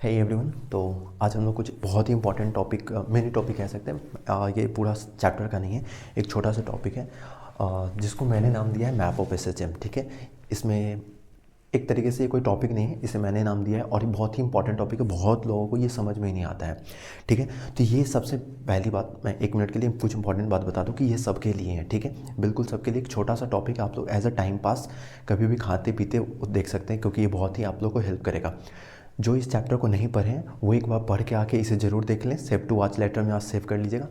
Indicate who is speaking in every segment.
Speaker 1: है एवरीवन। तो आज हम लोग कुछ बहुत ही इंपॉर्टेंट टॉपिक, मिनी टॉपिक कह सकते हैं। ये पूरा चैप्टर का नहीं है, एक छोटा सा टॉपिक है जिसको मैंने नाम दिया है मैप ऑफ एसएचएम। ठीक है, इसमें एक तरीके से ये कोई टॉपिक नहीं है, इसे मैंने नाम दिया है और ये बहुत ही इंपॉर्टेंट टॉपिक है। बहुत लोगों को ये समझ में ही नहीं आता है। ठीक है, तो ये सबसे पहली बात, मैं 1 मिनट के लिए कुछ इंपॉर्टेंट बात बता दूं कि ये सबके लिए है। ठीक है, बिल्कुल सबके लिए एक छोटा सा टॉपिक है। आप लोग एज अ टाइम पास कभी भी खाते पीते देख सकते हैं, क्योंकि ये बहुत ही आप लोग को हेल्प करेगा। जो इस चैप्टर को नहीं पढ़े हैं वो एक बार पढ़ के आके इसे ज़रूर देख लें। सेव टू वॉच लेटर में आप सेव कर लीजिएगा।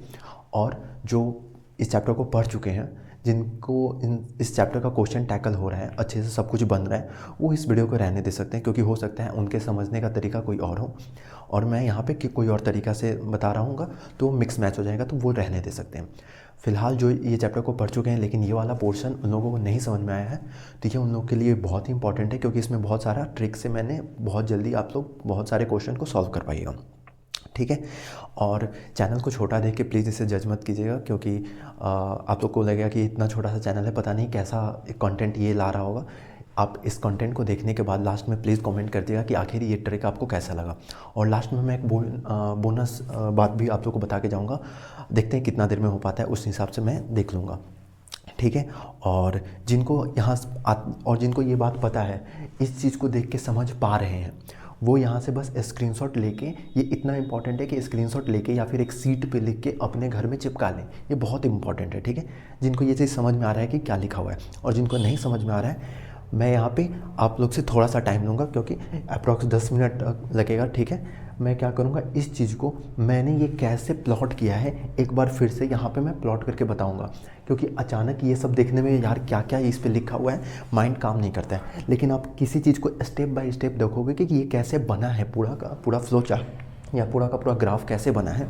Speaker 1: और जो इस चैप्टर को पढ़ चुके हैं, जिनको इस चैप्टर का क्वेश्चन टैकल हो रहा है, अच्छे से सब कुछ बन रहा है, वो इस वीडियो को रहने दे सकते हैं, क्योंकि हो सकता है उनके समझने का तरीका कोई और हो और मैं यहाँ पे कि कोई और तरीका से बता रहा हूँ तो मिक्स मैच हो जाएगा, तो वो रहने दे सकते हैं। फ़िलहाल जो ये चैप्टर को पढ़ चुके हैं लेकिन ये वाला पोर्शन उन लोगों को नहीं समझ में आया है, तो ये उन लोगों के लिए बहुत ही इंपॉर्टेंट है, क्योंकि इसमें बहुत सारा ट्रिक से मैंने बहुत जल्दी आप लोग बहुत सारे क्वेश्चन को सॉल्व कर पाइएगा। ठीक है, और चैनल को छोटा देख के प्लीज़ इसे जज मत कीजिएगा, क्योंकि आप लोग को लगेगा कि इतना छोटा सा चैनल है, पता नहीं कैसा कंटेंट ये ला रहा होगा। आप इस कंटेंट को देखने के बाद लास्ट में प्लीज़ कमेंट कर दिएगा कि आखिर ये ट्रिक आपको कैसा लगा। और लास्ट में मैं एक बोनस बात भी आप लोग को बता के जाऊँगा। देखते हैं कितना देर में हो पाता है, उस हिसाब से मैं देख लूँगा। ठीक है, और जिनको ये बात पता है, इस चीज़ को देख के समझ पा रहे हैं, वो यहाँ से बस स्क्रीनशॉट लेके, ये इतना इंपॉर्टेंट है कि स्क्रीनशॉट लेके या फिर एक सीट पे लिख के अपने घर में चिपका लें। ये बहुत इंपॉर्टेंट है। ठीक है, जिनको ये चीज़ समझ में आ रहा है कि क्या लिखा हुआ है, और जिनको नहीं समझ में आ रहा है, मैं यहाँ पे आप लोग से थोड़ा सा टाइम लूँगा, क्योंकि अप्रॉक्स 10 मिनट लगेगा। ठीक है, मैं क्या करूँगा, इस चीज़ को मैंने ये कैसे प्लॉट किया है एक बार फिर से यहाँ पे मैं प्लॉट करके बताऊँगा, क्योंकि अचानक ये सब देखने में यार क्या क्या इस पे लिखा हुआ है, माइंड काम नहीं करता है। लेकिन आप किसी चीज़ को स्टेप बाय स्टेप देखोगे कि ये कैसे बना है, पूरा का पूरा फ्लो चार्ट या पूरा का पूरा ग्राफ कैसे बना है,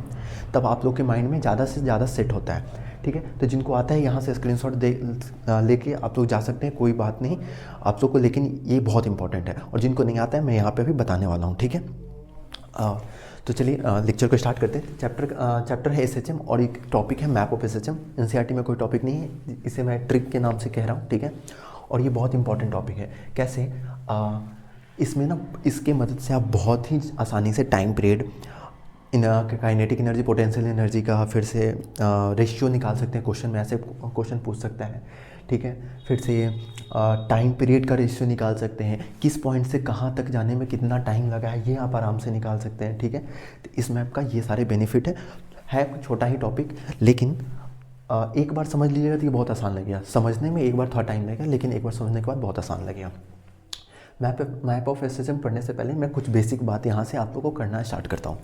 Speaker 1: तब आप लोग के माइंड में ज़्यादा से ज़्यादा सेट होता है। ठीक है, तो जिनको आता है यहाँ से स्क्रीनशॉट लेके आप लोग जा सकते हैं, कोई बात नहीं आप लोग को, लेकिन ये बहुत इंपॉर्टेंट है। और जिनको नहीं आता है मैं यहाँ पे भी बताने वाला हूँ। ठीक है, तो चलिए लेक्चर को स्टार्ट करते हैं। चैप्टर है एसएचएम और एक टॉपिक है मैप ऑफ एसएचएम। एनसीईआरटी में कोई टॉपिक नहीं है, इसे मैं ट्रिक के नाम से कह रहा हूँ। ठीक है, और ये बहुत इंपॉर्टेंट टॉपिक है। कैसे इसमें ना, इसके मदद से आप बहुत ही आसानी से time period, kinetic energy, potential energy का फिर से रेशियो निकाल सकते हैं। क्वेश्चन में ऐसे क्वेश्चन पूछ सकता है। ठीक है, फिर से टाइम पीरियड का रेशियो निकाल सकते हैं, किस पॉइंट से कहाँ तक जाने में कितना टाइम लगा है, ये आप आराम से निकाल सकते हैं। ठीक है, तो इस मैप का ये सारे बेनिफिट है छोटा ही टॉपिक, लेकिन एक बार समझ लीजिएगा तो ये बहुत आसान लगेगा। समझने में एक बार थोड़ा टाइम लगेगा, लेकिन एक बार समझने के बाद बहुत आसान लगेगा। मैप ऑफ एसएचएम पढ़ने से पहले मैं कुछ बेसिक बात यहाँ से आप लोगों को करना स्टार्ट करता हूँ।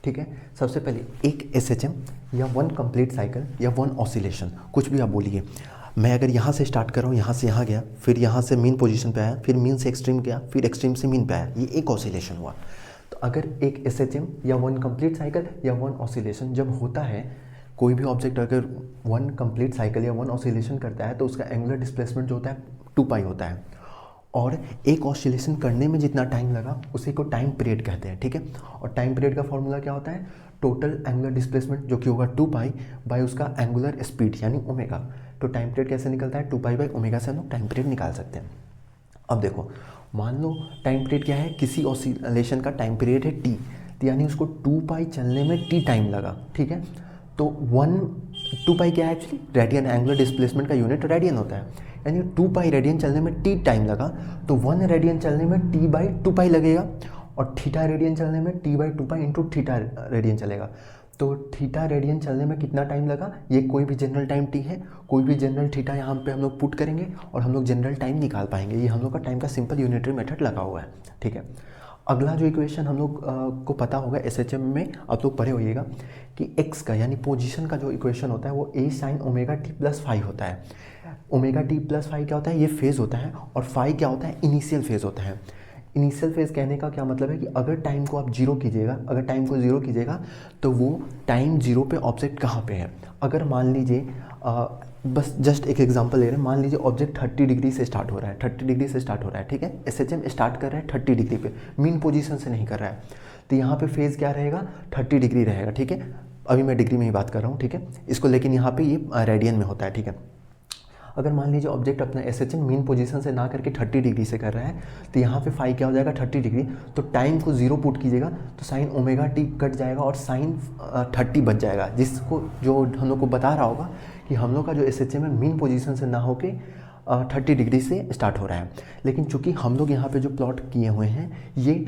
Speaker 1: ठीक है, सबसे पहले एक एसएचएम या वन कंप्लीट साइकिल या वन ऑसिलेशन, कुछ भी आप बोलिए। मैं अगर यहाँ से स्टार्ट कर रहा हूँ, यहाँ से यहाँ गया, फिर यहाँ से मीन पोजीशन पे आया, फिर मीन से एक्सट्रीम गया, फिर एक्सट्रीम से मीन पे आया, ये एक ऑसिलेशन हुआ। तो अगर एक एसएचएम या वन कंप्लीट साइकिल या वन ऑसिलेशन जब होता है, कोई भी ऑब्जेक्ट अगर वन कंप्लीट साइकिल या वन ऑसिलेशन करता है, तो उसका एंगुलर डिस्प्लेसमेंट जो होता है 2π होता है। और एक ऑसिलेशन करने में जितना टाइम लगा उसी को टाइम पीरियड कहते हैं। ठीक है, और टाइम पीरियड का फॉर्मूला क्या होता है, टोटल एंगुलर डिस्प्लेसमेंट, जो कि होगा 2π बाय उसका एंगुलर स्पीड यानी ओमेगा। तो टाइम पीरियड कैसे निकलता है, 2π बाय ओमेगा से हम लोग टाइम पीरियड निकाल सकते हैं। अब देखो, मान लो टाइम पीरियड क्या है, किसी ऑसिलेशन का टाइम पीरियड है t, तो यानी उसको 2π चलने में t टाइम लगा। ठीक है, तो 2π क्या है एक्चुअली, रेडियन, एंगुलर डिस्प्लेसमेंट का यूनिट रेडियन होता है, यानी 2π रेडियन चलने में t टाइम लगा, तो 1 रेडियन चलने में t बाई 2π लगेगा, और थीटा रेडियन चलने में t by 2π into theta radian चलेगा। तो थीटा रेडियन चलने में कितना टाइम लगा, ये कोई भी जनरल टाइम t है, कोई भी जनरल थीटा यहाँ पे हम लोग पुट करेंगे और हम लोग जनरल टाइम निकाल पाएंगे। ये हम लोग का टाइम का सिंपल यूनिटरी मेथड लगा हुआ है। ठीक है, अगला जो इक्वेशन हम लोग को पता होगा, एसएचएम में आप लोग पढ़े होइएगा कि एक्स का यानी पोजीशन का जो इक्वेशन होता है वो a sin omega t plus five होता है। ओमेगा t प्लस फाइव क्या होता है, ये फेज़ होता है, और फाइव क्या होता है, इनिशियल फेज़ होता है। इनिशियल फेज़ कहने का क्या मतलब है कि अगर टाइम को आप जीरो कीजिएगा, अगर टाइम को जीरो कीजिएगा तो वो टाइम जीरो पे ऑब्जेक्ट कहाँ पे है। अगर मान लीजिए बस जस्ट एक एग्जांपल ले रहे हैं, मान लीजिए ऑब्जेक्ट 30 डिग्री से स्टार्ट हो रहा है, 30 डिग्री से स्टार्ट हो रहा है। ठीक है, एसएचएम स्टार्ट कर रहा है 30 डिग्री पे, मीन पोजीशन से नहीं कर रहा है, तो यहाँ पे फेज़ क्या रहेगा, 30 डिग्री रहेगा। ठीक है, अभी मैं डिग्री में ही बात कर रहा हूँ। ठीक है, इसको, लेकिन यहाँ पे ये रेडियन में होता है। ठीक है, अगर मान लीजिए ऑब्जेक्ट अपना SHM मीन पोजीशन से ना करके 30 डिग्री से कर रहा है, तो यहाँ पे फाई क्या हो जाएगा 30 डिग्री, तो टाइम को 0 पुट कीजिएगा तो साइन ओमेगा टी कट जाएगा और साइन 30 बच जाएगा, जिसको जो हम लोग को बता रहा होगा कि हम लोग का जो SHM है मीन पोजीशन से ना होके 30 डिग्री से स्टार्ट हो रहा है। लेकिन चूंकि हम लोग यहाँ पे जो प्लॉट किए हुए हैं, ये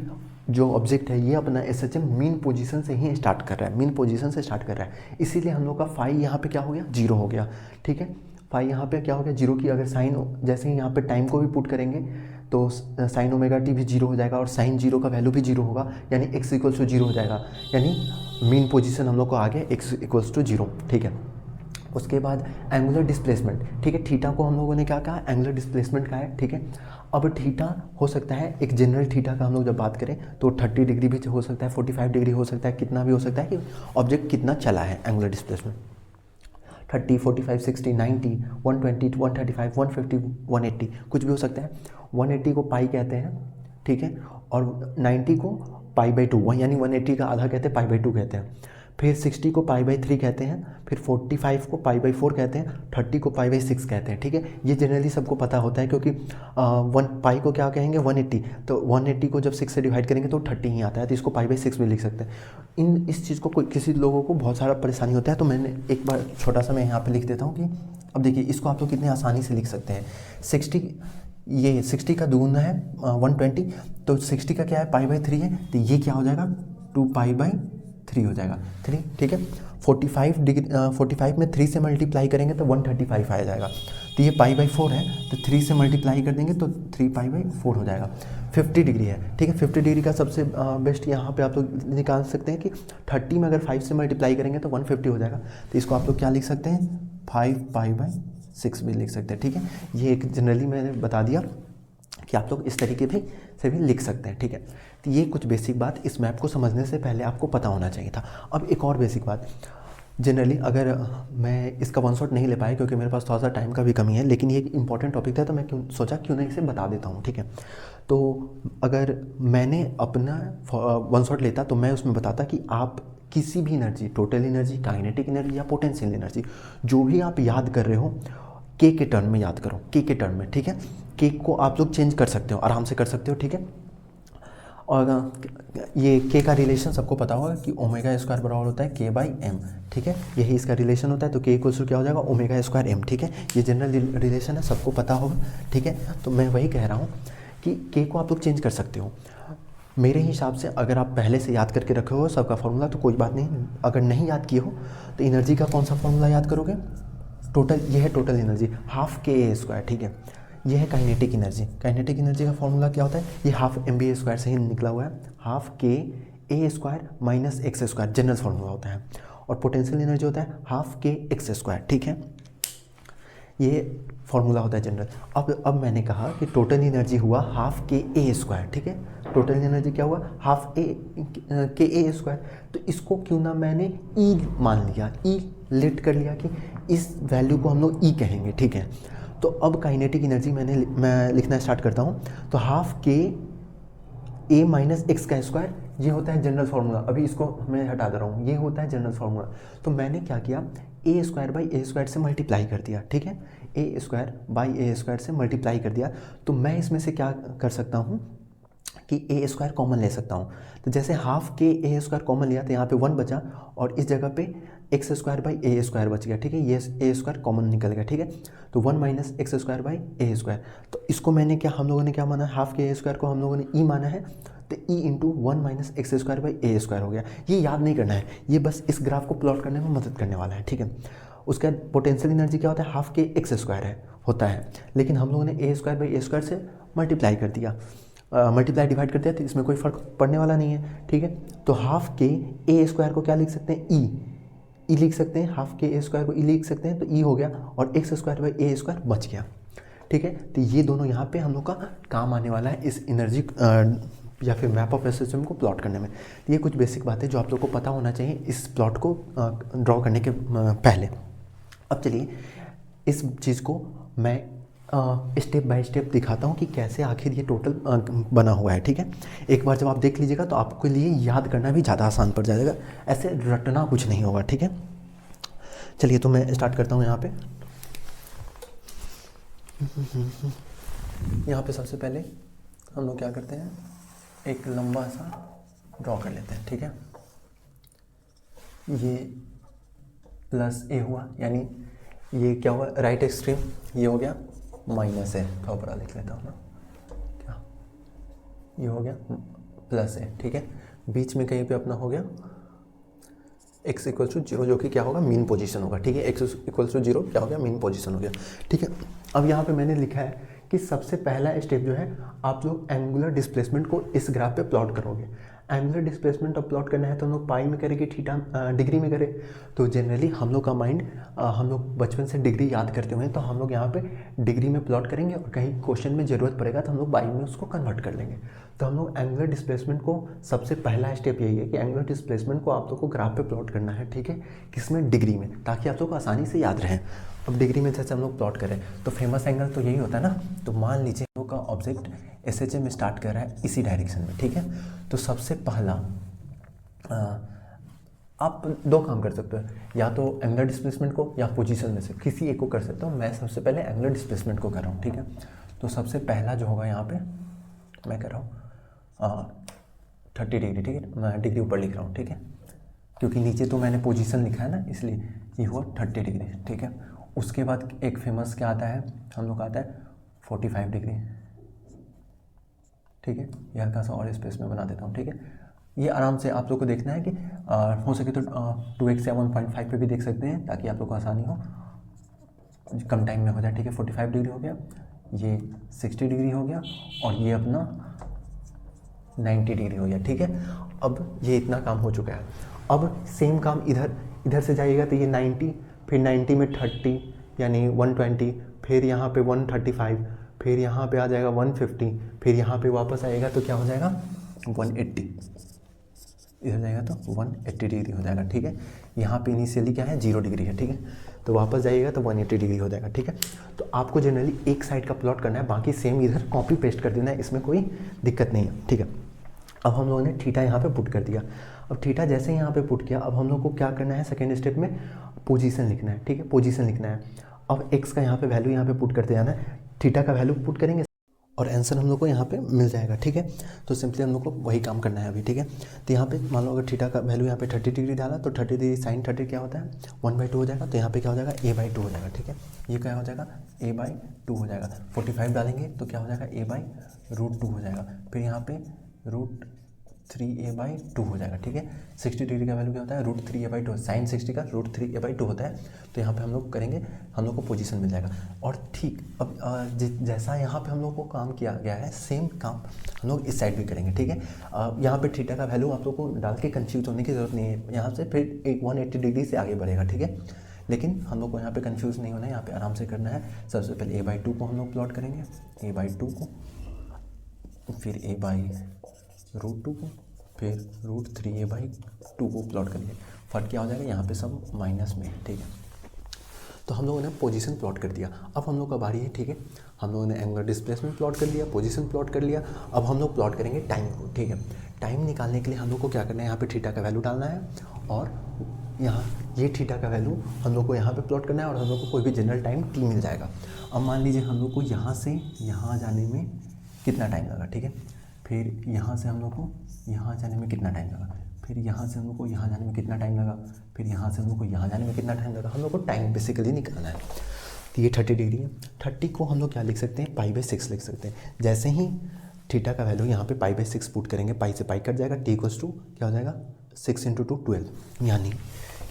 Speaker 1: जो ऑब्जेक्ट है ये अपना SHM मीन पोजीशन से ही स्टार्ट कर रहा है, मीन पोजीशन से स्टार्ट कर रहा है, इसीलिए हम लोग का फाई यहाँ पे क्या हो गया 0 हो गया। ठीक है, फाई यहाँ पे क्या हो गया 0 की, अगर साइन जैसे ही यहाँ पे टाइम को भी पुट करेंगे तो साइन ओमेगा टी भी 0 हो जाएगा और साइन 0 का वैल्यू भी 0 होगा, यानी x इक्वल्स टू 0 हो जाएगा, यानी मीन पोजीशन हम लोग को आ गया x इक्वल्स टू 0। ठीक है, उसके बाद एंगुलर डिस्प्लेसमेंट। ठीक है, थीटा को हम लोगों ने क्या कहा, एंगुलर डिस्प्लेसमेंट का है। ठीक है, अब थीटा हो सकता है एक जनरल थीटा का हम लोग जब बात करें तो 30 डिग्री भी हो सकता है, 45 डिग्री हो सकता है, कितना भी हो सकता है कि ऑब्जेक्ट कितना चला है, एंगुलर डिस्प्लेसमेंट 30, 45, 60, 90, 120, 135, 150, 180 कुछ भी हो सकता है। 180 को पाई कहते हैं, ठीक है, और 90 को पाई बाई 2, यानी 180 का आधा कहते हैं, पाई बाई 2 कहते हैं। फिर 60 को पाई बाई 3 कहते हैं, फिर 45 को पाई बाई 4 कहते हैं, 30 को पाई बाई 6 कहते हैं। ठीक है, ये जनरली सबको पता होता है क्योंकि 1 पाई को क्या कहेंगे 180, तो 180 को जब 6 से डिवाइड करेंगे तो 30 ही आता है, तो इसको पाई बाई 6 भी लिख सकते हैं। इस चीज़ को किसी लोगों को बहुत सारा परेशानी होता है, तो मैंने एक बार छोटा सा मैं यहाँ पर लिख देता हूँ कि अब देखिए इसको आप लोग कितने आसानी से लिख सकते हैं। 60 का दूना है 120, तो 60 का क्या है पाई बाई 3 है, तो ये क्या हो जाएगा 2 पाई बाई 3 हो जाएगा 3। ठीक है, 45 में 3 से मल्टीप्लाई करेंगे तो 135 आ जाएगा, तो ये पाई बाई 4 है, तो 3 से मल्टीप्लाई कर देंगे तो 3 पाई बाई 4 हो जाएगा। 50 डिग्री है, ठीक है, 50 डिग्री का सबसे बेस्ट यहाँ पे आप लोग निकाल सकते हैं कि 30 में अगर 5 से मल्टीप्लाई करेंगे तो 150 हो जाएगा, तो इसको आप लोग क्या लिख सकते हैं 5 पाई बाई 6 भी लिख सकते हैं। ठीक है, ये एक जनरली मैंने बता दिया कि आप लोग इस तरीके से भी लिख सकते हैं। ठीक है, तो ये कुछ बेसिक बात इस मैप को समझने से पहले आपको पता होना चाहिए था। अब एक और बेसिक बात, जनरली अगर मैं इसका वन शॉट नहीं ले पाया क्योंकि मेरे पास थोड़ा सा टाइम का भी कमी है, लेकिन ये एक इंपॉर्टेंट टॉपिक था तो मैं सोचा क्यों नहीं इसे बता देता हूँ। ठीक है, तो अगर मैंने अपना वन शॉट लेता तो मैं उसमें बताता कि आप किसी भी energy, total energy, kinetic energy या पोटेंशियल एनर्जी, जो भी आप याद कर रहे हो के टर्म में याद करो, के टर्म में। ठीक है, के को आप लोग चेंज कर सकते हो, आराम से कर सकते हो। ठीक है, और ये के का रिलेशन सबको पता होगा कि ओमेगा स्क्वायर बराबर होता है के बाई एम। ठीक है, यही इसका रिलेशन होता है, तो के इक्वल्स टू क्या हो जाएगा ओमेगा स्क्वायर एम। ठीक है, ये जनरल रिलेशन है, सबको पता होगा। ठीक है, तो मैं वही कह रहा हूँ कि के को आप लोग चेंज कर सकते हो। मेरे हिसाब से अगर आप पहले से याद करके रखे हो सबका फॉर्मूला तो कोई बात नहीं, अगर नहीं याद किए हो तो एनर्जी का कौन सा फॉर्मूला याद करोगे, टोटल, ये है total energy half K A square. ठीक है, ये है काइनेटिक एनर्जी, काइनेटिक एनर्जी का फॉर्मूला क्या होता है, ये half M B A square से ही निकला हुआ है, half K A square minus X square general formula होता है, और पोटेंशियल एनर्जी होता है हाफ के एक्स स्क्वायर। ठीक है, ये फॉर्मूला होता है जनरल। अब मैंने कहा कि टोटल एनर्जी हुआ हाफ के ए स्क्वायर। ठीक है, टोटल एनर्जी क्या हुआ हाफ के ए स्क्वायर, तो इसको क्यों ना मैंने ई मान लिया, ई लेट कर लिया कि इस वैल्यू को हम लोग ई कहेंगे। ठीक है, तो अब काइनेटिक एनर्जी मैं लिखना स्टार्ट करता हूँ, तो हाफ के ए माइनस एक्स का स्क्वायर, ये होता है जनरल फार्मूला। अभी इसको मैं हटा दे रहा हूँ, ये होता है जनरल फार्मूला। तो मैंने क्या किया, ए स्क्वायर बाई ए स्क्वायर से मल्टीप्लाई कर दिया। ठीक है, ए स्क्वायर बाई ए स्क्वायर से मल्टीप्लाई कर दिया, तो मैं इसमें से क्या कर सकता हूँ कि ए स्क्वायर कॉमन ले सकता हूँ। तो जैसे half K A square common लिया तो यहाँ पे 1 बचा, और इस जगह पे x square by A square बच गया। ठीक है, ये ए स्क्वायर कॉमन निकल गया। ठीक है, तो 1 minus X square by A square, तो इसको मैंने क्या, हम लोगों ने क्या माना, हाफ के ए स्क्वायर को हम लोगों ने ई माना है, तो E into 1 minus X square by A square हो गया। ये याद नहीं करना है, ये बस इस ग्राफ को प्लॉट करने में मदद करने वाला है। ठीक है, उसके बाद पोटेंशियल एनर्जी क्या होता है, हाफ के एक्स स्क्वायर होता है, लेकिन हम लोगों ने ए स्क्वायर बाई ए स्क्वायर से मल्टीप्लाई कर दिया, मल्टीप्लाई डिवाइड कर दिया, तो इसमें कोई फ़र्क पड़ने वाला नहीं है। ठीक है, तो हाफ के ए स्क्वायर को क्या लिख सकते हैं, ई लिख सकते हैं, हाफ के ए स्क्वायर को ई लिख सकते हैं, तो ई हो गया, और x square by A square बच गया। ठीक है, तो ये दोनों यहाँ पे हम लोग का काम आने वाला है इस एनर्जी या फिर मैप ऑफ सिस्टम को प्लॉट करने में। ये कुछ बेसिक बातें जो आप लोग को पता होना चाहिए इस प्लॉट को ड्रॉ करने के पहले। अब चलिए इस चीज़ को मैं स्टेप बाय स्टेप दिखाता हूँ कि कैसे आखिर ये टोटल बना हुआ है। ठीक है, एक बार जब आप देख लीजिएगा तो आपके लिए याद करना भी ज़्यादा आसान पड़ जाएगा, ऐसे रटना कुछ नहीं होगा। ठीक है, चलिए तो मैं स्टार्ट करता हूँ यहाँ पे। यहाँ पे सबसे पहले हम लोग क्या करते हैं, एक लंबा सा ड्रॉ कर लेते हैं, ठीक है। ये प्लस ए हुआ, यानी ये क्या हुआ, राइट एक्सट्रीम, ये हो गया माइनस ए, थोड़ा बड़ा लिख लेता हूँ ना, क्या ये हो गया प्लस ए, ठीक है। बीच में कहीं पे अपना हो गया x इक्वल टू 0, जो कि क्या होगा, मीन पोजीशन होगा, ठीक है। x इक्वल टू 0 क्या हो गया, मीन पोजीशन हो गया, ठीक है। अब यहाँ पे मैंने लिखा है कि सबसे पहला स्टेप जो है, आप लोग एंगुलर डिस्प्लेसमेंट को इस ग्राफ पे प्लॉट करोगे। एंगुलर डिस्प्लेसमेंट अब प्लॉट करना है तो हम लोग पाई में करें कि थीटा डिग्री में करें। तो जनरली हम लोग का माइंड, हम लोग बचपन से डिग्री याद करते हुए, तो हम लोग यहाँ पे डिग्री में प्लॉट करेंगे, और कहीं क्वेश्चन में ज़रूरत पड़ेगा तो हम लोग पाई में उसको कन्वर्ट कर लेंगे। तो हम लोग एंगुलर डिस्प्लेसमेंट को, सबसे पहला स्टेप यही है कि एंगुलर डिस्प्लेसमेंट को आप लोग को ग्राफ पे प्लॉट करना है, ठीक है। किसमें, डिग्री में, ताकि आप लोग को आसानी से याद रहे। अब डिग्री में जैसे हम लोग प्लॉट करें तो फेमस एंगल तो यही होता है ना। तो मान लीजिए हम लोग का ऑब्जेक्ट SHM में स्टार्ट कर रहा है इसी डायरेक्शन में, ठीक है। तो सबसे पहला आप दो काम कर सकते हो, या तो एंगुलर डिस्प्लेसमेंट को या पोजीशन में से किसी एक को कर सकते हो। मैं सबसे पहले एंगुलर डिस्प्लेसमेंट को कर रहा हूँ, ठीक है। तो सबसे पहला जो होगा यहाँ पे मैं कर रहा हूँ 30 डिग्री, ठीक है। मैं डिग्री ऊपर लिख रहा हूँ, ठीक है, क्योंकि नीचे तो मैंने पोजीशन लिखा है ना, इसलिए ये हुआ 30 डिग्री, ठीक है। उसके बाद एक फेमस क्या आता है, हम लोग का आता है 45 डिग्री, ठीक है। ये हल्का सा और स्पेस में बना देता हूँ, ठीक है। ये आराम से आप लोग को देखना है कि हो सके तो 2x या 1.5 पे भी देख सकते हैं, ताकि आप लोग को आसानी हो, कम टाइम में हो जाए, ठीक है। 45 डिग्री हो गया, ये 60 डिग्री हो गया, और ये अपना 90 डिग्री हो गया, ठीक है। अब ये इतना काम हो चुका है। अब सेम काम इधर से जाइएगा तो ये 90, फिर 90 में 30 यानी 120, फिर यहाँ पे 135, फिर यहाँ पे आ जाएगा 150, फिर यहाँ पे वापस आएगा तो क्या हो जाएगा 180, इधर जाएगा तो 180 डिग्री हो जाएगा, ठीक है। यहाँ पे इनिशियली क्या है 0 डिग्री है, ठीक है। तो वापस जाइएगा तो 180 डिग्री हो जाएगा, ठीक है। तो आपको जनरली एक साइड का प्लॉट करना है, बाकी सेम इधर कॉपी पेस्ट कर देना है, इसमें कोई दिक्कत नहीं है, ठीक है। अब हम लोगों ने थीटा यहाँ पे पुट कर दिया। अब थीटा जैसे यहाँ पे पुट किया, अब हम लोग को क्या करना है, सेकेंड स्टेप में पोजीशन लिखना है, ठीक है, पोजीशन लिखना है। अब एक्स का यहाँ पे वैल्यू यहाँ पे पुट करते जाना है, थीटा का वैल्यू पुट करेंगे और आंसर हम लोग को यहाँ पे मिल जाएगा, ठीक है। तो सिंपली हम लोग को वही काम करना है अभी, ठीक है। तो यहाँ पे मान लो अगर थीटा का वैल्यू यहाँ पे 30 डिग्री डाला तो 30 डिग्री साइन 30 क्या होता है 1/2 हो जाएगा। तो यहाँ पे क्या हो जाएगा a/2 हो जाएगा, ठीक है। ये क्या हो जाएगा a/2 हो जाएगा। 45 डालेंगे तो क्या हो जाएगा a/√2 हो जाएगा। फिर यहाँ पे √3a/2 हो जाएगा, ठीक है। 60 डिग्री का वैल्यू क्या होता है √3a/2, साइन 60 का √3a/2 होता है। तो यहाँ पे हम लोग करेंगे, हम लोग को पोजीशन मिल जाएगा। और ठीक अब जैसा यहाँ पे हम लोग को काम किया गया है, सेम काम हम लोग इस साइड भी करेंगे, ठीक है। यहाँ पे थीटा का वैल्यू आप लोग को डाल के कंफ्यूज होने की ज़रूरत नहीं है। यहाँ से फिर 180 डिग्री से आगे बढ़ेगा, ठीक है। लेकिन हम लोग को यहाँ पे कंफ्यूज नहीं होना है, यहाँ पे आराम से करना है। सबसे पहले a/2 को हम लोग प्लॉट करेंगे, a/2 को, फिर a/√2 को, फिर √3a/2 को प्लॉट करेंगे। फर्क क्या हो जाएगा, यहाँ पे सब माइनस में, ठीक है। तो हम लोगों ने पोजीशन प्लॉट कर दिया। अब हम लोग का बारी है, ठीक है। हम लोगों ने एंगुलर डिस्प्लेसमेंट प्लॉट कर लिया, पोजीशन प्लॉट कर लिया। अब हम लोग प्लॉट करेंगे टाइम को, ठीक है। टाइम निकालने के लिए हम लोग को क्या करना है, यहाँ पे थीटा का वैल्यू डालना है, और यहाँ ये थीटा का वैल्यू हम लोग को यहाँ पे प्लॉट करना है, और हम लोग को कोई भी जनरल टाइम t मिल जाएगा। अब मान लीजिए हम लोग को यहाँ से यहाँ जाने में कितना टाइम लगा, ठीक है। फिर यहाँ से हम लोग को यहाँ जाने में कितना टाइम लगा, फिर यहाँ से हम लोग को यहाँ जाने में कितना टाइम लगा, फिर यहाँ से हम लोग को यहाँ जाने में कितना टाइम लगा। हम लोग को टाइम बेसिकली निकालना है। तो ये 30 डिग्री है। 30 को हम लोग क्या लिख सकते हैं, π/6 लिख सकते हैं। जैसे ही थीटा का वैल्यू यहाँ पे π/6 पुट करेंगे, पाई से पाई कट जाएगा, t = क्या हो जाएगा 6 × 2 12, यानी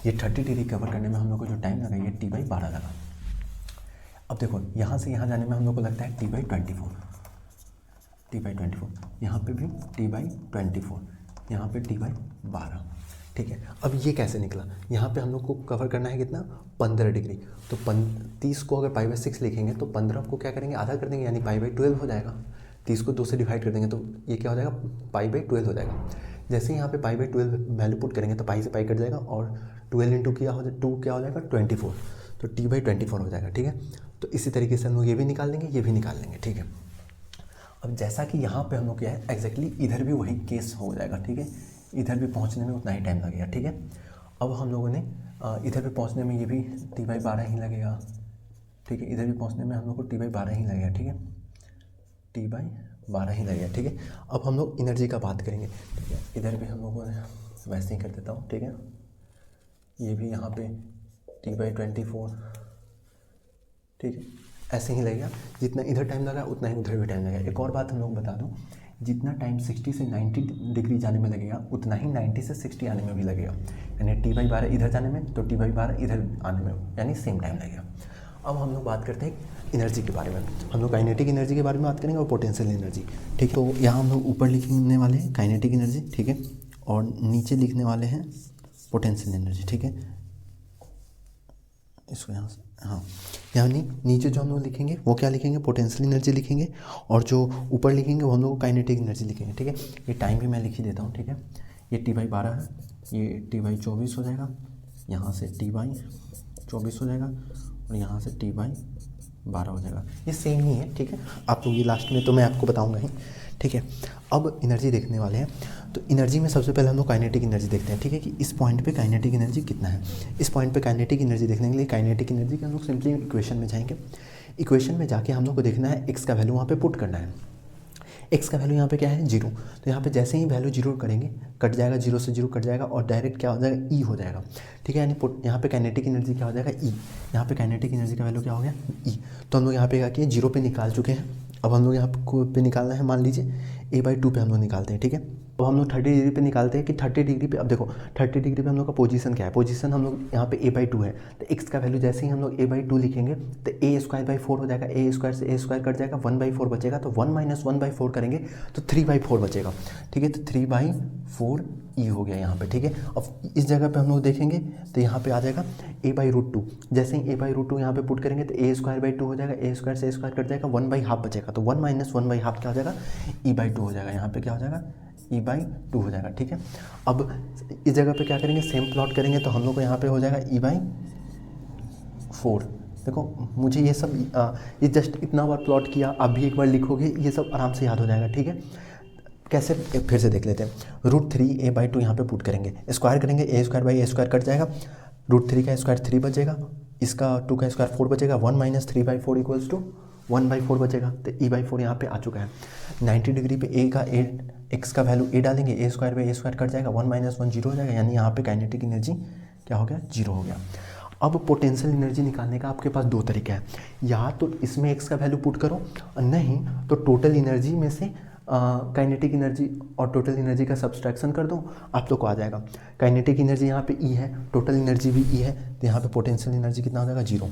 Speaker 1: ये 30 डिग्री कवर करने में हम लोग को जो टाइम लगा ये t/12 लगा। अब देखो यहाँ से यहाँ जाने में हम लोग को लगता है t/24, यहाँ पे भी t/24, यहाँ पे t/12, ठीक है। अब ये कैसे निकला, यहाँ पे हम लोग को कवर करना है कितना 15 डिग्री। तो 30 को अगर π/6 लिखेंगे तो 15 को क्या करेंगे, आधा कर देंगे, यानी π/12 हो जाएगा। 30 को 2 से डिवाइड कर देंगे तो ये क्या हो जाएगा π/12 हो जाएगा। जैसे यहाँ पे π/12 वैल्यू पुट करेंगे तो पाई से पाई कट जाएगा, और 12 × 2 क्या हो जाएगा 24, तो t/24 हो जाएगा, ठीक है। तो इसी तरीके से हम लोग ये भी निकाल लेंगे, ये भी निकाल लेंगे, ठीक है। अब जैसा कि यहाँ पे हम लोग क्या है एग्जैक्टली इधर भी वही केस हो जाएगा, ठीक है। इधर भी पहुँचने में उतना ही टाइम लगेगा, ठीक है। अब हम लोगों ने इधर भी पहुँचने में ये भी t/12 ही लगेगा, ठीक है, इधर भी पहुंचने में हम लोग को T/12 ही लगेगा, ठीक है, T/12 ही लगेगा, ठीक है। अब हम लोग एनर्जी का बात करेंगे, ठीक है। इधर भी हम लोगों ने वैसे ही कर देता हूँ, ठीक है। ये भी यहाँ पे T/24, ठीक है, ऐसे ही लगेगा। जितना इधर टाइम लगा उतना ही उधर भी टाइम लगेगा। एक और बात हम लोग बता दूं, जितना टाइम 60 से 90 डिग्री जाने में लगेगा उतना ही 90 से 60 आने में भी लगेगा। यानी T/12 इधर जाने में तो T/12 इधर आने में, यानी सेम टाइम लगेगा। अब हम लोग बात करते हैं एनर्जी के बारे में। हम लोग काइनेटिक एनर्जी के बारे में बात करेंगे और पोटेंशियल एनर्जी, ठीक है। तो यहाँ हम लोग ऊपर लिखने वाले हैं काइनेटिक एनर्जी, ठीक है, और नीचे लिखने वाले हैं पोटेंशियल एनर्जी, ठीक है। इसको यहाँ से, हाँ, यानी नीचे जो हम लोग लिखेंगे वो क्या लिखेंगे, पोटेंशियल एनर्जी लिखेंगे, और जो ऊपर लिखेंगे वो हम लोग काइनेटिक एनर्जी लिखेंगे, ठीक है। ये टाइम भी मैं लिख ही देता हूँ, ठीक है। ये T/12 है, ये T/24 हो जाएगा, यहाँ से T/24 हो जाएगा, और यहाँ से T/12 हो जाएगा। ये सेम ही है, ठीक है। आप लोग ये लास्ट में तो मैं आपको बताऊँगा ही, ठीक है। अब एनर्जी देखने वाले हैं, तो एनर्जी में सबसे पहले हम लोग काइनेटिक एनर्जी देखते हैं, ठीक है, कि इस पॉइंट पे काइनेटिक एनर्जी कितना है। इस पॉइंट पे काइनेटिक एनर्जी देखने के लिए काइनेटिक एनर्जी के हम लोग सिंपली इक्वेशन में जाएंगे। इक्वेशन में जाके हम लोग को देखना है एक्स का वैल्यू वहाँ पे पुट करना है। एक्स का वैल्यू यहाँ पे क्या है, 0। तो यहाँ पे जैसे ही वैल्यू 0 करेंगे, कट जाएगा, 0 से 0 कट जाएगा और डायरेक्ट क्या हो जाएगा, ई हो जाएगा, ठीक है। यानी यहाँ पे काइनेटिक एनर्जी क्या हो जाएगा, ई। यहाँ पे काइनेटिक एनर्जी का वैल्यू क्या हो गया, ई। तो हम लोग यहाँ पे क्या किए, 0 पे निकाल चुके हैं। अब हम लोग यहाँ पे निकालना है, मान लीजिए A/2 पे हम लोग निकालते हैं, ठीक है। तो हम लोग 30 डिग्री पे निकालते हैं कि 30 डिग्री पे, अब देखो 30 डिग्री पे हम लोग का पोजीशन क्या है, पोजीशन हम लोग यहाँ पे A/2 है। तो x का वैल्यू जैसे ही हम लोग A/2 लिखेंगे तो A² हो जाएगा, A² से A² कट जाएगा, 1/4 बचेगा। तो 1 - 1/4 करेंगे तो 3/4 बचेगा, ठीक है। तो 3/4 ई हो गया यहाँ पे, ठीक है। अब इस जगह पे हम लोग देखेंगे तो यहाँ पे आ जाएगा A/√2। जैसे ही A/√2 यहाँ पे पुट करेंगे तो A²/2 हो जाएगा, A² से A² कट जाएगा, 1/2 बचेगा। तो 1 - 1/2 क्या हो जाएगा, E/2 हो जाएगा। यहाँ पे क्या हो जाएगा, E/2 हो जाएगा, ठीक है। अब इस जगह पे क्या करेंगे, सेम प्लॉट करेंगे तो हम लोग को यहाँ पे हो जाएगा E/4। देखो मुझे ये सब ये जस्ट इतना बार प्लॉट किया, आप भी एक बार लिखोगे ये सब आराम से याद हो जाएगा, ठीक है। कैसे, फिर से देख लेते हैं। √3 A/2 यहाँ पे पुट करेंगे, स्क्वायर करेंगे, A² कट जाएगा, √3 का स्क्वायर 3 बचेगा, इसका 2 का स्क्वायर 4 बचेगा, 1 - 3/4 = 1/4 बचेगा। तो E/4 यहाँ पे आ चुका है। 90 डिग्री पे एक्स का वैल्यू A डालेंगे, A² कट जाएगा, 1 - 1 0 हो जाएगा। यानी यहाँ पे काइनेटिक एनर्जी क्या हो गया, 0 हो गया। अब पोटेंशियल एनर्जी निकालने का आपके पास 2 तरीका है, या तो इसमें एक्स का वैल्यू पुट करो, नहीं तो टोटल एनर्जी में से काइनेटिक एनर्जी और टोटल एनर्जी का सब्सट्रैक्शन कर दो, आप लोग को आ जाएगा। काइनेटिक एनर्जी यहाँ पे ई है, टोटल एनर्जी भी ई है, तो यहाँ पे पोटेंशियल एनर्जी कितना हो जाएगा, 0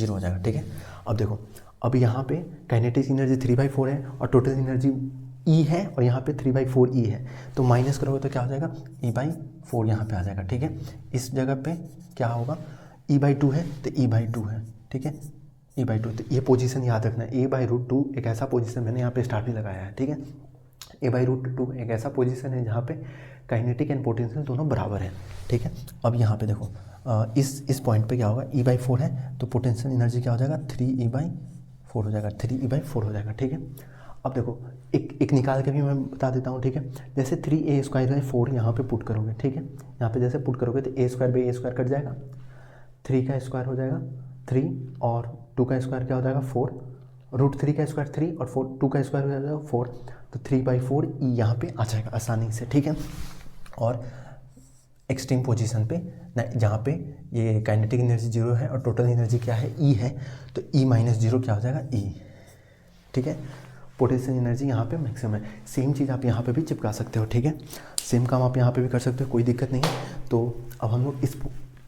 Speaker 1: हो जाएगा, ठीक है। अब देखो, अब यहाँ पे काइनेटिक एनर्जी 3/4 है और टोटल एनर्जी ई है, और यहाँ पे 3/4 ई है, तो माइनस करोगे तो क्या हो जाएगा, E/4 यहाँ पे आ जाएगा, ठीक है। इस जगह पे क्या होगा, E/2 है तो E/2 है, ठीक है, E/2। तो ये पोजीशन याद रखना है, A/√2 एक ऐसा पोजीशन, मैंने यहाँ पे स्टार भी लगाया है, ठीक है। A/√2 एक ऐसा पोजीशन है जहाँ पे काइनेटिक एंड पोटेंशियल दोनों बराबर हैं, ठीक है। अब यहाँ पे देखो इस पॉइंट पे क्या होगा, E/4 है तो पोटेंशियल एनर्जी क्या हो जाएगा, 3E/4 हो जाएगा, 3E/4 हो जाएगा, ठीक है। अब देखो एक निकाल के भी मैं बता देता हूँ, ठीक है। जैसे 3A²/4 यहाँ पे पुट करोगे, ठीक है, यहाँ पे जैसे पुट करोगे तो A² कट जाएगा, 3 का स्क्वायर हो जाएगा 3, और 2 का स्क्वायर क्या हो जाएगा 4, √3 का स्क्वायर 3 और 2 का स्क्वायर हो जाएगा 4, तो 3/4 ई यहाँ पे आ जाएगा आसानी से, ठीक है। और एक्सट्रीम पोजीशन पे जहाँ पे ये काइनेटिक एनर्जी 0 है और टोटल एनर्जी क्या है, ई है, तो E - 0 क्या हो जाएगा, ई, ठीक है। पोटेंशियल एनर्जी यहाँ पे मैक्सिमम है। सेम चीज़ आप यहाँ पे भी चिपका सकते हो, ठीक है, सेम काम आप यहाँ पे भी कर सकते हो, कोई दिक्कत नहीं है। तो अब हम लोग इस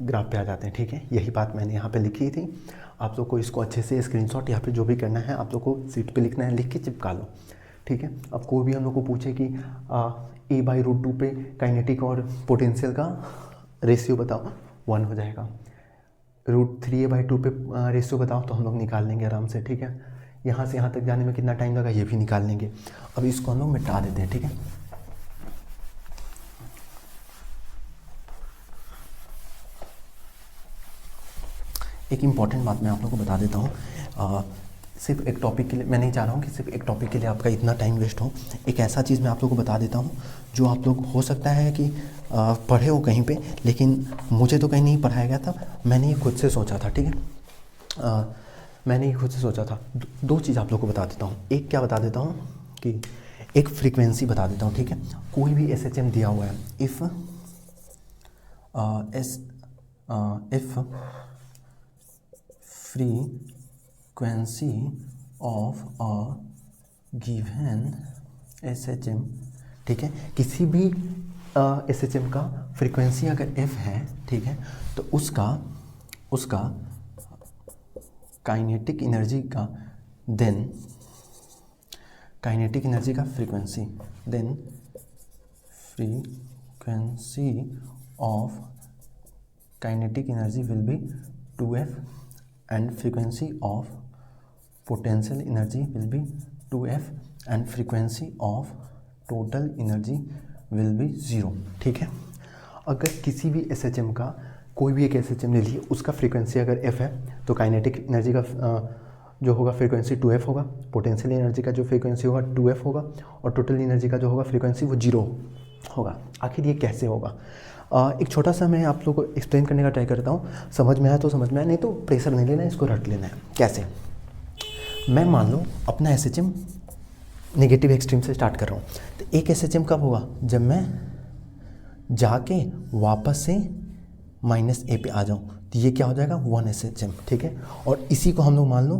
Speaker 1: ग्राफ पे आ जाते हैं, ठीक है। यही बात मैंने यहाँ पे लिखी थी, आप लोग को इसको अच्छे से स्क्रीनशॉट यहाँ पे जो भी करना है आप लोग को सीट पे लिखना है, लिख के चिपका लो, ठीक है। अब कोई भी हम लोग को पूछे कि A/√2 पे काइनेटिक और पोटेंशियल का रेशियो बताओ, 1 हो जाएगा। √3A/2 पे रेशियो बताओ, तो हम लोग निकाल लेंगे आराम से, ठीक है। यहाँ से यहाँ तक जाने में कितना टाइम लगा ये भी निकाल लेंगे। अब इसको हम लोग मिटा देते हैं, ठीक है। एक इम्पॉर्टेंट बात मैं आप लोगों को बता देता हूँ, सिर्फ एक टॉपिक के लिए मैं नहीं चाह रहा हूँ कि सिर्फ एक टॉपिक के लिए आपका इतना टाइम वेस्ट हो। एक ऐसा चीज़ मैं आप लोगों को बता देता हूँ जो आप लोग हो सकता है कि पढ़े हो कहीं पे, लेकिन मुझे तो कहीं नहीं पढ़ाया गया था, मैंने ये खुद से सोचा था, ठीक है। मैंने ये खुद से सोचा था, दो चीज़ आप लोग को बता देता हूँ। एक क्या बता देता हूँ कि एक फ्रीक्वेंसी बता देता हूँ, ठीक है। कोई भी SHM दिया हुआ है, if frequency of a given SHM, ठीक है, किसी भी SHM का फ्रीक्वेंसी अगर f है, ठीक है, तो उसका काइनेटिक एनर्जी का frequency, then frequency of kinetic energy will be 2f and frequency of potential energy will be 2f and frequency of total energy will be 0, ठीक है। अगर किसी भी SHM का कोई भी एक SHM ले लीजिए, उसका फ्रीक्वेंसी अगर f है तो काइनेटिक एनर्जी का जो होगा फ्रीक्वेंसी 2f होगा, पोटेंशियल एनर्जी का जो फ्रीक्वेंसी होगा 2f होगा, और टोटल एनर्जी का जो होगा फ्रीक्वेंसी वो 0 होगा। आखिर ये कैसे होगा? एक छोटा सा मैं आप लोगों को एक्सप्लेन करने का ट्राई करता हूँ, समझ में आया तो समझ में आया, नहीं तो प्रेशर नहीं लेना है, इसको रट लेना है। कैसे? मैं मान लो अपना SHM नेगेटिव एक्सट्रीम से स्टार्ट कर रहा हूँ, तो एक SHM कब होगा? जब मैं जाके वापस से -a पे आ जाऊँ, तो ये क्या हो जाएगा? 1 SHM, ठीक है। और इसी को हम लोग मान लो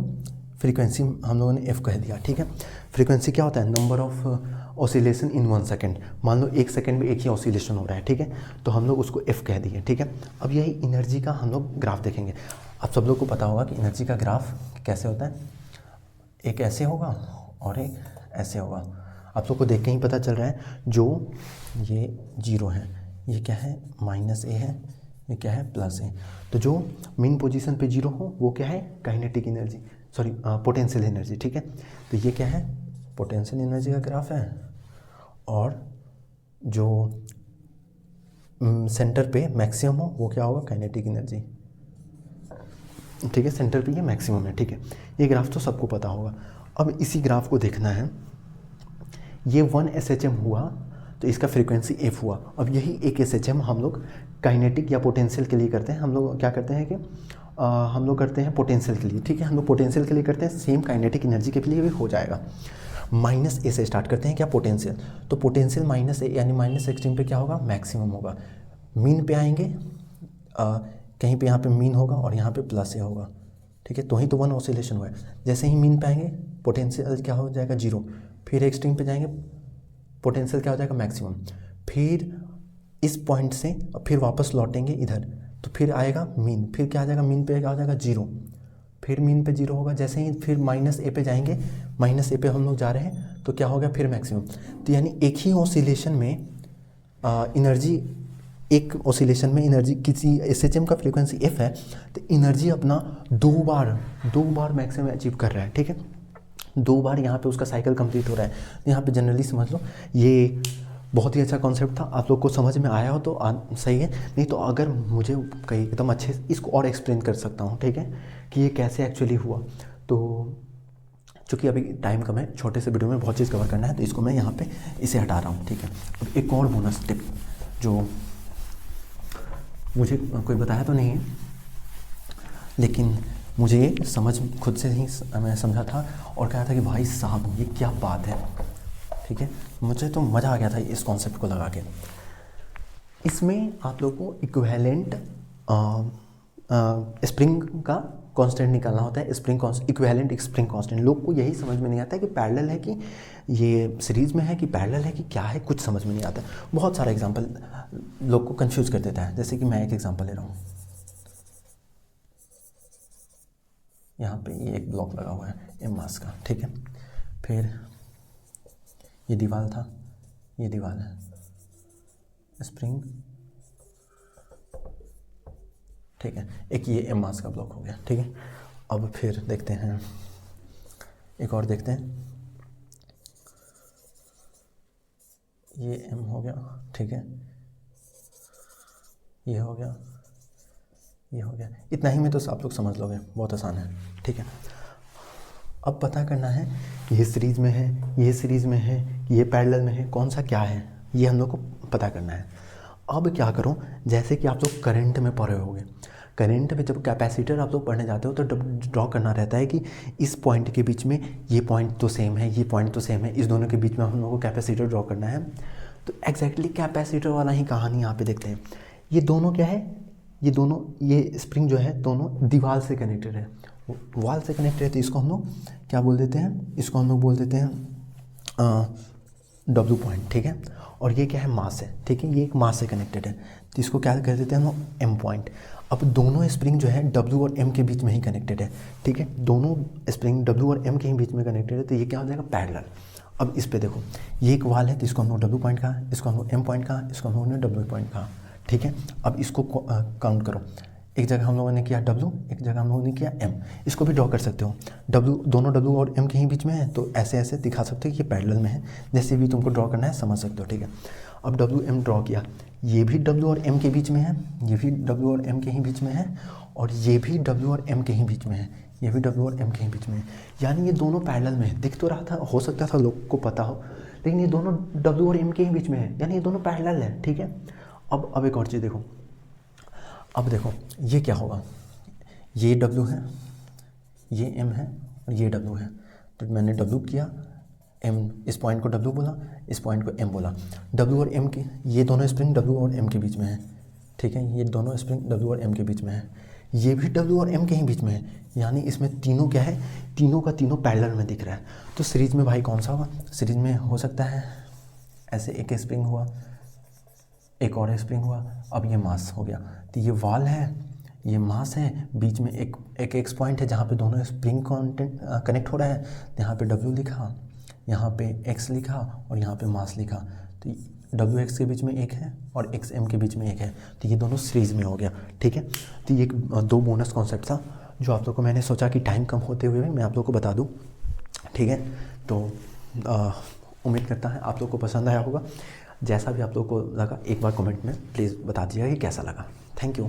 Speaker 1: फ्रीक्वेंसी हम लोगों ने f कह दिया, ठीक है। फ्रीक्वेंसी क्या होता है? Number of oscillation in 1 second. मान लो 1 सेकेंड में एक ही ऑसिलेशन हो रहा है, ठीक है, तो हम लोग उसको f कह दिए, ठीक है। अब यही एनर्जी का हम लोग ग्राफ देखेंगे। आप सब लोग को पता होगा कि एनर्जी का ग्राफ कैसे होता है, एक ऐसे होगा और एक ऐसे होगा। आप लोग को देख के ही पता चल रहा है, जो ये 0 है, ये क्या है? -a है, ये क्या है? +a। तो जो मेन पोजीशन पे 0 हो वो क्या है? Kinetic energy, sorry potential energy, ठीक है। तो ये क्या है? पोटेंशियल एनर्जी का ग्राफ है, और जो सेंटर पे मैक्सिमम हो वो क्या होगा? काइनेटिक एनर्जी, ठीक है। सेंटर पे ये मैक्सिमम है, ठीक है। ये ग्राफ तो सबको पता होगा। अब इसी ग्राफ को देखना है, ये 1 SHM हुआ तो इसका फ्रीक्वेंसी f हुआ। अब यही एक SHM हम लोग काइनेटिक या पोटेंशियल के लिए करते हैं। हम लोग क्या करते हैं कि हम लोग करते हैं पोटेंशियल के लिए, ठीक है। हम लोग पोटेंशियल के लिए करते हैं, सेम काइनेटिक एनर्जी के लिए भी हो जाएगा। -a से स्टार्ट करते हैं क्या? पोटेंशियल। तो पोटेंशियल -a यानी माइनस एक्सट्रीम पे क्या होगा? मैक्सिमम होगा। मीन पे आएंगे, कहीं पे यहाँ पे मीन होगा और यहाँ पे +a होगा, ठीक है। तो ही तो 1 ऑसिलेशन हुआ है। जैसे ही मीन पे आएंगे पोटेंशियल क्या हो जाएगा? 0। फिर एक्सट्रीम पे जाएंगे, पोटेंशियल क्या हो जाएगा? मैक्सिमम। फिर इस पॉइंट से फिर वापस लौटेंगे इधर, तो फिर आएगा मीन, फिर क्या आ जाएगा? मीन पे क्या हो जाएगा? 0। फिर मीन पे 0 होगा। जैसे ही फिर -a पे जाएंगे, -a पे हम लोग जा रहे हैं तो क्या हो गया? फिर मैक्सिमम। तो यानी एक ही ऑसिलेशन में एनर्जी, एक ऑसिलेशन में एनर्जी, किसी SHM का फ्रीक्वेंसी f है तो एनर्जी अपना दो बार मैक्सिमम अचीव कर रहा है, ठीक है। 2 बार यहाँ पे उसका साइकिल कंप्लीट हो रहा है। यहाँ पे जनरली समझ लो, ये बहुत ही अच्छा कॉन्सेप्ट था। आप लोग को समझ में आया हो तो सही है, नहीं तो अगर मुझे कहीं एकदम अच्छे से इसको और एक्सप्लेन कर सकता हूँ, ठीक है, कि ये कैसे एक्चुअली हुआ। तो चूँकि अभी टाइम कम है, छोटे से वीडियो में बहुत चीज़ कवर करना है, तो इसको मैं यहाँ पे इसे हटा रहा हूँ, ठीक है। अब एक और बोनस टिप जो मुझे कोई बताया तो नहीं है, लेकिन मुझे ये समझ खुद से ही मैं समझा था और कहा था कि भाई साहब ये क्या बात है, ठीक है। मुझे तो मज़ा आ गया था इस कॉन्सेप्ट को लगा के। इसमें आप लोगों को इक्विवेलेंट स्प्रिंग का कांस्टेंट निकालना होता है, इक्विवेलेंट स्प्रिंग कांस्टेंट। लोग को यही समझ में नहीं आता है कि पैरेलल है कि ये सीरीज़ में है कि पैरेलल है कि क्या है, कुछ समझ में नहीं आता। बहुत सारा एग्जांपल लोग को कंफ्यूज कर देता है। जैसे कि मैं एक एग्जांपल ले रहा हूँ, यहाँ पे ये एक ब्लॉक लगा हुआ है m मास का, ठीक है। फिर ये दीवार था, ये दीवार है, स्प्रिंग, ठीक है। एक ये m मास का ब्लॉक हो गया, ठीक है। अब फिर देखते हैं, एक और देखते हैं, ये m हो गया, ठीक है, ये हो गया, ये हो गया। इतना ही में तो आप लोग समझ लोगे, बहुत आसान है, ठीक है। अब पता करना है ये सीरीज़ में है, ये सीरीज़ में है, ये पैरेलल में है, कौन सा क्या है, ये हम लोग को पता करना है। अब क्या करो, जैसे कि आप लोग करंट में पढ़े होगे, करंट में जब कैपेसिटर आप लोग पढ़ने जाते हो तो ड्रॉ करना रहता है कि इस पॉइंट के बीच में ये पॉइंट तो सेम है, ये पॉइंट तो सेम है, इस दोनों के बीच में हम लोग को कैपेसिटर ड्रॉ करना है। तो एग्जैक्टली कैपेसिटर वाला ही कहानी यहाँ पे देखते हैं। ये दोनों क्या है, ये दोनों, ये स्प्रिंग जो है दोनों दीवार से कनेक्टेड है, वॉल से कनेक्टेड है, तो इसको हम लोग क्या बोल देते हैं, इसको हम लोग बोल देते हैं W पॉइंट, ठीक है। और ये क्या है, मास है, ठीक है, ये एक मास से कनेक्टेड है, तो इसको क्या कह देते हैं हम लोग, M पॉइंट। अब दोनों स्प्रिंग जो है W और M के बीच में ही कनेक्टेड है, ठीक है, दोनों स्प्रिंग W और M के ही बीच में कनेक्टेड है, तो ये क्या हो जाएगा, पैरेलल। अब इस पे देखो, ये एक वाल है, तो इसको हम लोग W पॉइंट कहा, इसको हम लोग M पॉइंट कहा, इसको हम लोगों ने W पॉइंट कहा, ठीक है। अब इसको काउंट करो, एक जगह हम लोगों ने किया W, एक जगह हम लोगों ने किया M। इसको भी ड्रॉ कर सकते हो, W दोनों W और M के ही बीच में है, तो ऐसे ऐसे दिखा सकते हो कि ये पैरेलल में है, जैसे भी तुमको ड्रॉ करना है समझ सकते हो, ठीक है। अब W M ड्रॉ किया, ये भी W और M के बीच में है, ये भी W और M के ही बीच में है, और ये भी W और M के ही बीच में है, ये भी W और M के ही बीच में है, यानी ये दोनों पैरेलल में है। दिख तो रहा था, हो सकता था लोग को पता हो, लेकिन ये दोनों W और M के ही बीच में है, यानी ये दोनों पैरेलल है, ठीक है। अब एक और चीज़ देखो, अब देखो ये क्या होगा, ये W है, ये M है, और ये W है, तो मैंने W किया, M, इस पॉइंट को W बोला, इस पॉइंट को M बोला। W और M के, ये दोनों स्प्रिंग W और M के बीच में है, ठीक है, ये दोनों स्प्रिंग W और M के बीच में है, ये भी W और M के ही बीच में है, यानी इसमें तीनों क्या है, तीनों का तीनों पैरेलल में दिख रहा है। तो सीरीज में भाई कौन सा होगा, सीरीज में हो सकता है ऐसे एक स्प्रिंग हुआ, एक और स्प्रिंग हुआ, अब ये मास हो गया, तो ये वाल है, ये मास है, बीच में एक एक्स पॉइंट है जहाँ पे दोनों स्प्रिंग कनेक्ट हो रहा है, यहाँ पे W लिखा, यहाँ पे x लिखा, और यहाँ पे मास लिखा, तो WX के बीच में एक है और XM के बीच में एक है, तो ये दोनों सीरीज में हो गया, ठीक है। तो ये दो बोनस कॉन्सेप्ट था जो आप लोग को मैंने सोचा कि टाइम कम होते हुए भी मैं आप लोग को बता दूँ, ठीक है। तो उम्मीद करता है आप लोग को पसंद आया होगा। जैसा भी आप लोग को लगा एक बार कमेंट में प्लीज़ बता दीजिएगा कि कैसा लगा। Thank you.